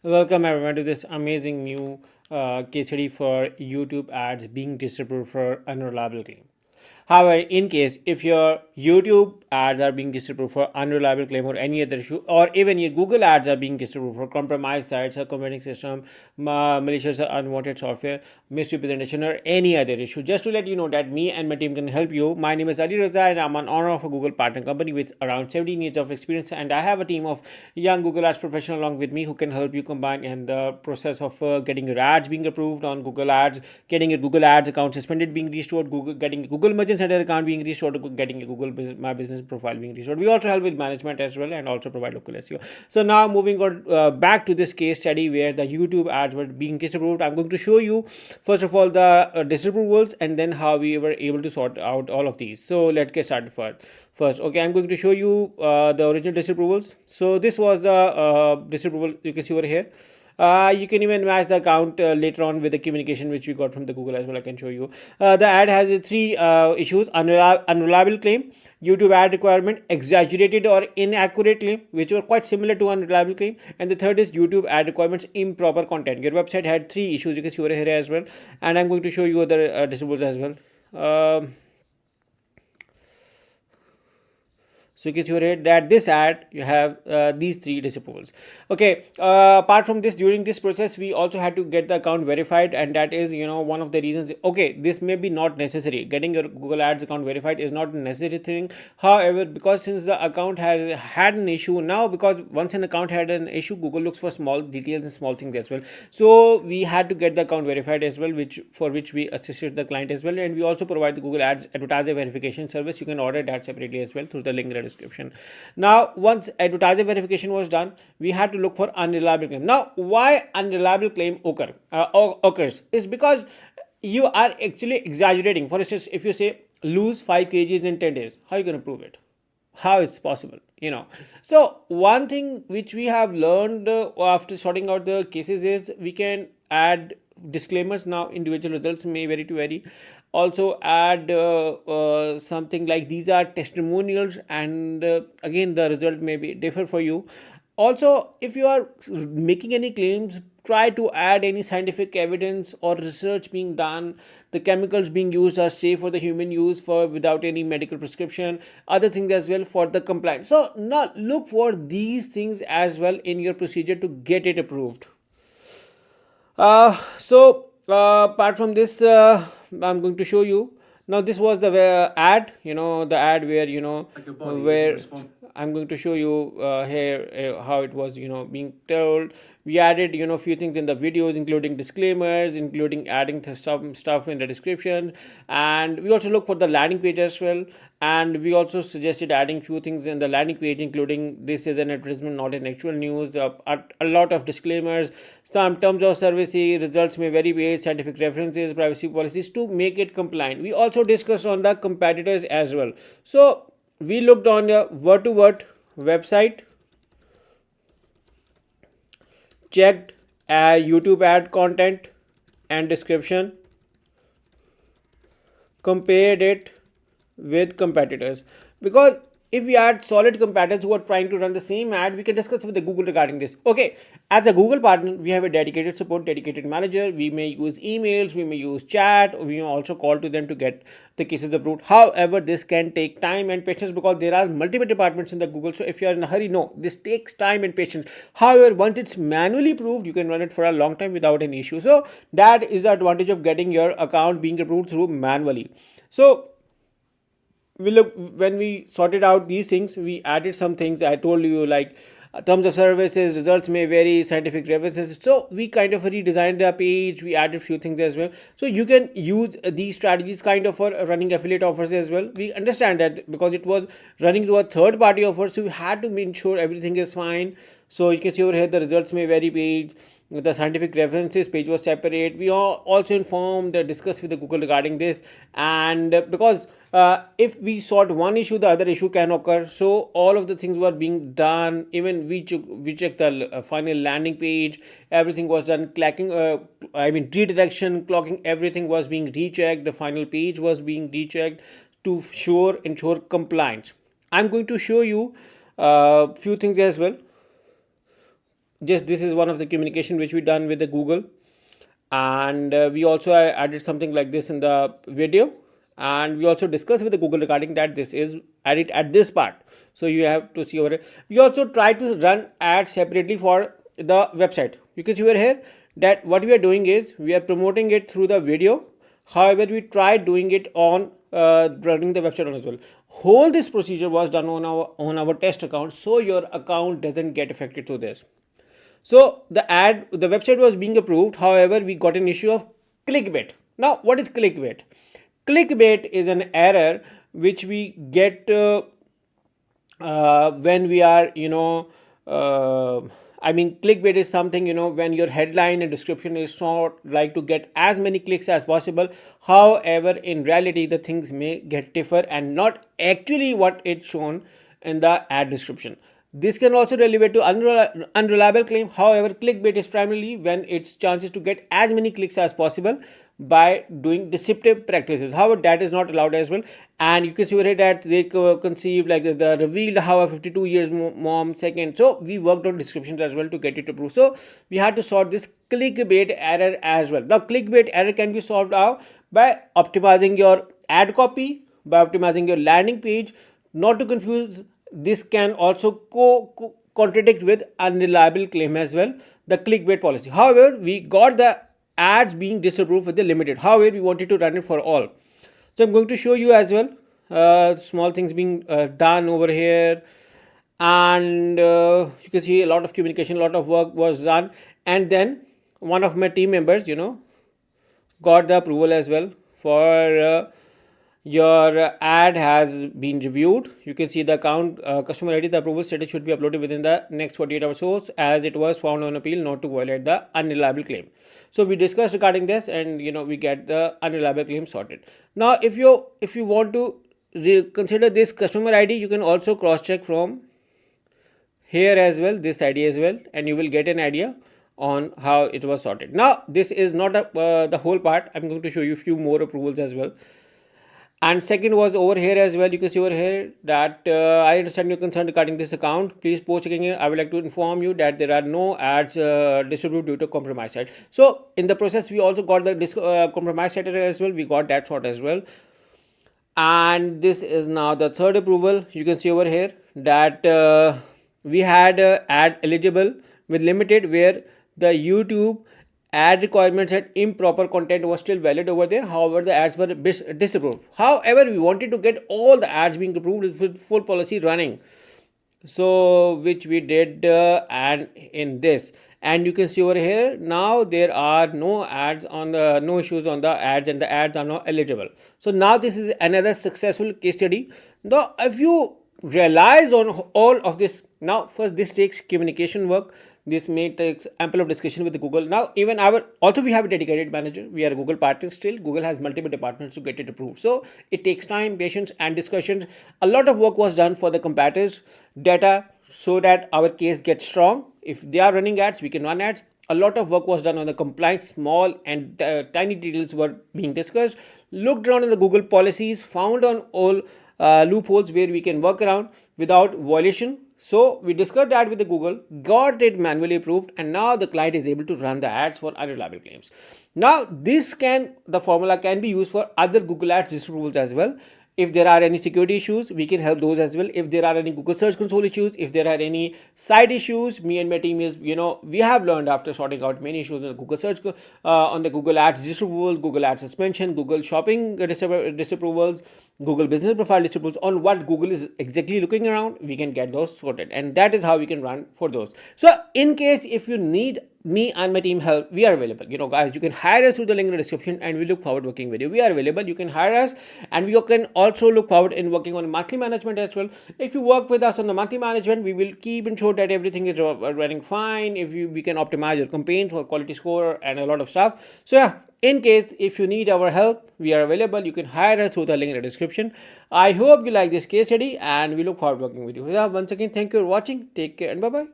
Welcome everyone to this amazing new case study for YouTube ads being disapproved for unreliable claim. However, in case if your YouTube ads are being disapproved for unreliable claim or any other issue, or even your Google ads are being disapproved for compromised sites, or competing system, malicious or unwanted software, misrepresentation, or any other issue, just to let you know that me and my team can help you. My name is Rosai and I'm an owner of a Google partner company with around 17 years of experience, and I have a team of young Google ads professionals along with me who can help you combine in the process of getting your ads being approved on Google ads, getting your Google ads account suspended being restored, getting Google Merchant Center account being restored, getting a Google My Business profile being restored. We also help with management as well and also provide local SEO. So now moving on back to this case study where the YouTube ads were being disapproved. I'm going to show you first of all the disapprovals and then how we were able to sort out all of these. So let's get started first. Okay, I'm going to show you the original disapprovals. So this was the disapproval you can see over here. You can even match the account later on with the communication which we got from the Google as well. I can show you. The ad has three issues: unreliable claim, YouTube ad requirement, exaggerated or inaccurate claim, which were quite similar to unreliable claim, and the third is YouTube ad requirements, improper content. Your website had three issues. You can see over here as well, and I'm going to show you other disapprovals as well. So you can see here that this ad you have these three disapprovals. Okay, apart from this, during this process we also had to get the account verified, and that is one of the reasons. Okay, this may be not necessary. Getting your Google Ads account verified is not a necessary thing. However, because since the account has had an issue now, because once an account had an issue, Google looks for small details and small things as well. So we had to get the account verified as well, for which we assisted the client as well, and we also provide the Google Ads advertiser verification service. You can order that separately as well through the link in the description. Now, once advertiser verification was done, we had to look for unreliable claim. Now, why unreliable claim occurs is because you are actually exaggerating. For instance, if you say lose 5 kgs in 10 days, how are you going to prove it? How it's possible? So one thing which we have learned after sorting out the cases is we can add disclaimers. Now individual results may vary. Also add something like these are testimonials, and again the result may be differ for you. Also, if you are making any claims, try to add any scientific evidence or research being done. The chemicals being used are safe for the human use without any medical prescription. Other things as well for the compliance. So now look for these things as well in your procedure to get it approved. Apart from this, I'm going to show you. Now this was the ad, the ad where I'm going to show you here how it was, being told. We added, a few things in the videos, including disclaimers, including adding some stuff in the description, and we also look for the landing page as well. And we also suggested adding few things in the landing page, including this is an advertisement, not an actual news. A lot of disclaimers, some terms of service, results may vary, scientific references, privacy policies to make it compliant. We also discussed on the competitors as well. So we looked on the word-to-word website, checked YouTube ad content and description, compared it with competitors, because if we add solid competitors who are trying to run the same ad, we can discuss with the Google regarding this. Okay, as a Google partner, we have a dedicated support, dedicated manager. We may use emails, we may use chat, we may also call to them to get the cases approved. However, this can take time and patience because there are multiple departments in the Google. So if you are in a hurry, no, this takes time and patience. However, once it's manually approved, you can run it for a long time without any issue. So that is the advantage of getting your account being approved through manually. So when we sorted out these things, we added some things I told you, like terms of services, results may vary, scientific references. So we kind of redesigned the page, we added few things as well. So you can use these strategies kind of for running affiliate offers as well. We understand that because it was running through a third party offer, so we had to make sure everything is fine. So you can see over here the results may vary page, the scientific references page was separate. We also informed, discussed with the Google regarding this, and because if we sort one issue, the other issue can occur. So all of the things were being done. Even we checked the final landing page. Everything was done. Redirection, clocking, everything was being rechecked. The final page was being rechecked to ensure compliance. I'm going to show you a few things as well. just this is one of the communication which we done with the Google, and we also added something like this in the video, and we also discussed with the Google regarding that this is added at this part, so you have to see over here. We also try to run ads separately for the website. You can see over here that what we are doing is we are promoting it through the video. However, we tried doing it on running the website on as well. Whole this procedure was done on our test account, so your account doesn't get affected through this. So the website was being approved. However, we got an issue of clickbait. Now, what is clickbait? Clickbait is an error which we get when we are, clickbait is something, when your headline and description is short, like to get as many clicks as possible. However, in reality, the things may get differ and not actually what it's shown in the ad description. This can also relate to unreliable claim. However, clickbait is primarily when its chances to get as many clicks as possible by doing deceptive practices. However, that is not allowed as well. And you can see here that they conceived like the revealed how a 52 years mom second. So we worked on descriptions as well to get it approved. So we had to sort this clickbait error as well. Now, clickbait error can be solved out by optimizing your ad copy, by optimizing your landing page. Not to confuse, this can also contradict with unreliable claim as well, the clickbait policy. However, we got the ads being disapproved with the limited. However, we wanted to run it for all. So I'm going to show you as well small things being done over here, and you can see a lot of communication, a lot of work was done, and then one of my team members, got the approval as well for your ad has been reviewed. You can see the account customer ID, the approval status should be uploaded within the next 48 hours, so as it was found on appeal not to violate the unreliable claim. So we discussed regarding this, and we get the unreliable claim sorted. Now, if you want to consider this customer ID, you can also cross check from here as well, this ID as well, and you will get an idea on how it was sorted. Now, this is not the whole part. I'm going to show you a few more approvals as well. And second was over here as well. You can see over here that I understand your concern regarding this account. Please post checking in. I would like to inform you that there are no ads distributed due to compromise site. So in the process, we also got the compromise site as well. We got that sort as well. And this is now the third approval. You can see over here that we had ad eligible with limited, where the YouTube ad requirements and improper content was still valid over there. However, the ads were disapproved. However, we wanted to get all the ads being approved with full policy running, so which we did, and in this, and you can see over here now there are no issues on the ads, and the ads are now eligible. So now this is another successful case study. Now, if you realize on all of this, now first this takes communication work. This may take ample of discussion with the Google. Now, even we have a dedicated manager. We are a Google partner still. Google has multiple departments to get it approved. So it takes time, patience, and discussions. A lot of work was done for the competitors' data so that our case gets strong. If they are running ads, we can run ads. A lot of work was done on the compliance. Small and tiny details were being discussed. Looked around in the Google policies, found on all loopholes where we can work around without violation. So we discussed that with the Google, got it manually approved, and now the client is able to run the ads for unreliable claims. Now, the formula can be used for other Google Ads disapprovals as well. If there are any security issues, we can help those as well. If there are any Google Search Console issues, if there are any site issues, me and my team is, we have learned after sorting out many issues on the Google Search, on the Google Ads disapprovals, Google Ads suspension, Google Shopping disapprovals, Google Business Profile disapprovals, on what Google is exactly looking around, we can get those sorted. And that is how we can run for those. So in case if you need me and my team help, we are available. Guys, you can hire us through the link in the description, and we look forward working with you. We are available. You can hire us, and we can also look forward in working on monthly management as well. If you work with us on the monthly management, we will keep ensure that everything is running fine. If we can optimize your campaigns for quality score and a lot of stuff. So yeah, in case if you need our help, we are available. You can hire us through the link in the description. I hope you like this case study, and we look forward working with you. Yeah, once again, thank you for watching. Take care and bye bye.